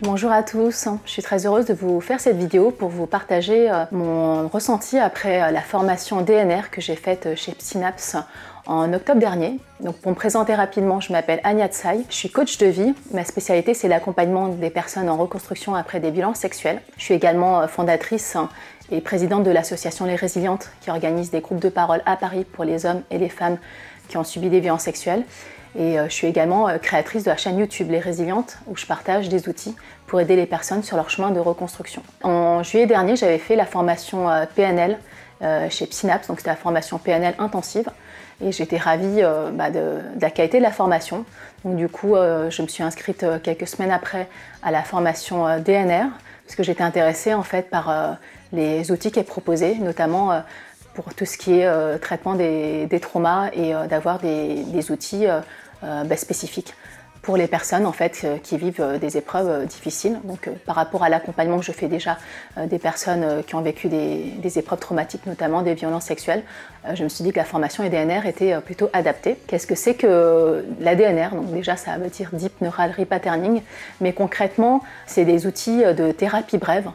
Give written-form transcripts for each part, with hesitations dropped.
Bonjour à tous, je suis très heureuse de vous faire cette vidéo pour vous partager mon ressenti après la formation DNR que j'ai faite chez Synapse en octobre dernier. Donc pour me présenter rapidement, je m'appelle Anya Tsai, je suis coach de vie. Ma spécialité c'est l'accompagnement des personnes en reconstruction après des violences sexuelles. Je suis également fondatrice et présidente de l'association Les Résilientes qui organise des groupes de parole à Paris pour les hommes et les femmes qui ont subi des violences sexuelles. Et je suis également créatrice de la chaîne YouTube Les Résilientes où je partage des outils pour aider les personnes sur leur chemin de reconstruction. En juillet dernier, j'avais fait la formation PNL chez Synapse, donc c'était la formation PNL intensive. Et j'étais ravie de la qualité de la formation. Donc du coup, je me suis inscrite quelques semaines après à la formation DNR parce que j'étais intéressée en fait par les outils qui est proposés, notamment pour tout ce qui est traitement des traumas et d'avoir des outils spécifiques pour les personnes en fait, qui vivent des épreuves difficiles. Donc par rapport à l'accompagnement que je fais déjà des personnes qui ont vécu des épreuves traumatiques, notamment des violences sexuelles, je me suis dit que la formation DNR était plutôt adaptée. Qu'est-ce que c'est que la DNR? Donc déjà ça veut dire Deep Neural Repatterning, mais concrètement c'est des outils de thérapie brève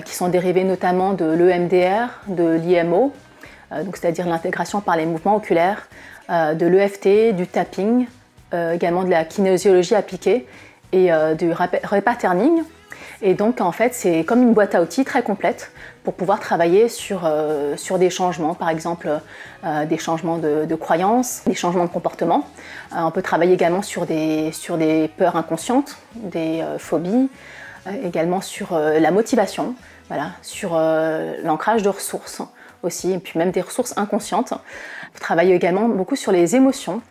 qui sont dérivés notamment de l'EMDR, de l'IMO, c'est-à-dire l'intégration par les mouvements oculaires, de l'EFT, du tapping, également de la kinésiologie appliquée et du repatterning. Et donc en fait c'est comme une boîte à outils très complète pour pouvoir travailler sur des changements, par exemple des changements de croyances, des changements de comportement. On peut travailler également sur des peurs inconscientes, des phobies, également sur la motivation, voilà, sur l'ancrage de ressources aussi, et puis même des ressources inconscientes. On travaille également beaucoup sur les émotions.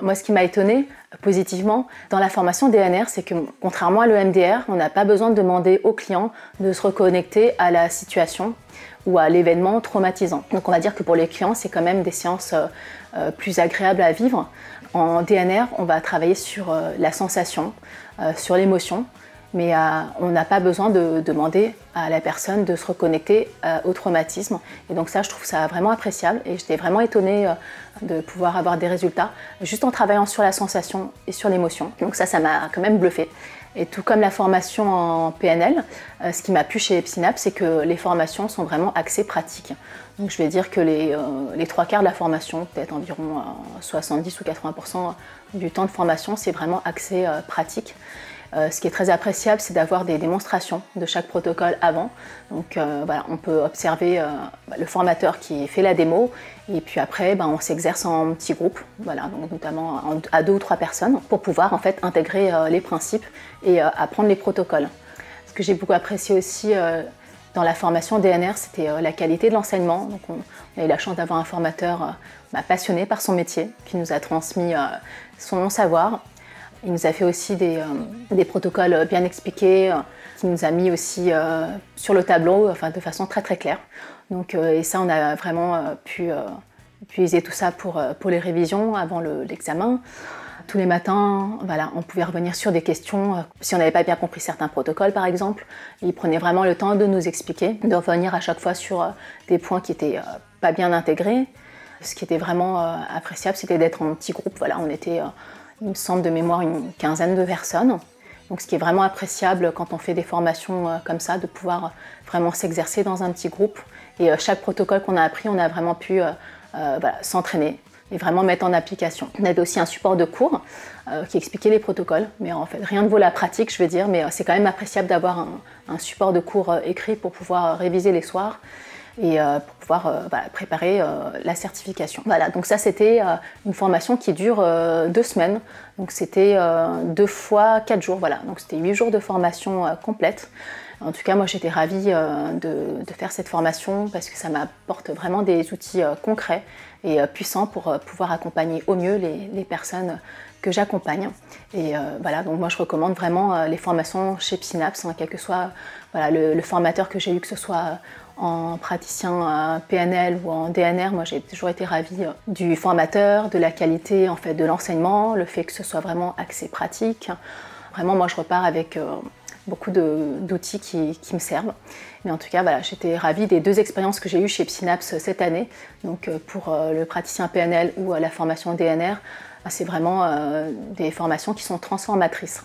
Moi, ce qui m'a étonnée positivement dans la formation DNR, c'est que contrairement à l'EMDR, on n'a pas besoin de demander au client de se reconnecter à la situation ou à l'événement traumatisant. Donc on va dire que pour les clients, c'est quand même des séances plus agréables à vivre. En DNR, on va travailler sur la sensation, sur l'émotion, mais on n'a pas besoin de demander à la personne de se reconnecter au traumatisme. Et donc ça, je trouve ça vraiment appréciable et j'étais vraiment étonnée de pouvoir avoir des résultats juste en travaillant sur la sensation et sur l'émotion. Donc ça m'a quand même bluffée. Et tout comme la formation en PNL, ce qui m'a plu chez Synapse, c'est que les formations sont vraiment axées pratiques. Donc je vais dire que les 3/4 de la formation, peut-être environ 70 ou 80% du temps de formation, c'est vraiment axé pratique. Ce qui est très appréciable, c'est d'avoir des démonstrations de chaque protocole avant. Donc voilà, on peut observer le formateur qui fait la démo et puis après on s'exerce en petits groupes, voilà, donc notamment à 2 ou 3 personnes pour pouvoir en fait intégrer les principes et apprendre les protocoles. Ce que j'ai beaucoup apprécié aussi dans la formation DNR, c'était la qualité de l'enseignement. Donc on a eu la chance d'avoir un formateur passionné par son métier qui nous a transmis son savoir. Il nous a fait aussi des protocoles bien expliqués, qui nous a mis aussi sur le tableau, enfin, de façon très très claire. Donc, et ça, on a vraiment pu utiliser tout ça pour les révisions avant l'examen. Tous les matins, voilà, on pouvait revenir sur des questions. Si on n'avait pas bien compris certains protocoles, par exemple, il prenait vraiment le temps de nous expliquer, de revenir à chaque fois sur des points qui n'étaient pas bien intégrés. Ce qui était vraiment appréciable, c'était d'être en petit groupe. Voilà, on était... il me semble de mémoire une quinzaine de personnes. Donc ce qui est vraiment appréciable quand on fait des formations comme ça, de pouvoir vraiment s'exercer dans un petit groupe. Et chaque protocole qu'on a appris, on a vraiment pu s'entraîner et vraiment mettre en application. On avait aussi un support de cours qui expliquait les protocoles. Mais en fait, rien ne vaut la pratique, je veux dire, mais c'est quand même appréciable d'avoir un support de cours écrit pour pouvoir réviser les soirs et pour pouvoir préparer la certification. Voilà, donc ça c'était une formation qui dure 2 semaines, donc c'était 2 fois 4 jours, voilà, donc c'était 8 jours de formation complète. En tout cas, moi j'étais ravie de faire cette formation parce que ça m'apporte vraiment des outils concrets et puissants pour pouvoir accompagner au mieux les personnes que j'accompagne. Et voilà, donc moi je recommande vraiment les formations chez Synapse, quel que soit le formateur que j'ai eu, que ce soit en praticien PNL ou en DNR, moi j'ai toujours été ravie du formateur, de la qualité en fait de l'enseignement, le fait que ce soit vraiment axé pratique. Vraiment, moi je repars avec beaucoup d'outils qui me servent. Mais en tout cas, voilà, j'étais ravie des 2 expériences que j'ai eues chez Synapse cette année. Donc pour le praticien PNL ou la formation DNR, c'est vraiment des formations qui sont transformatrices.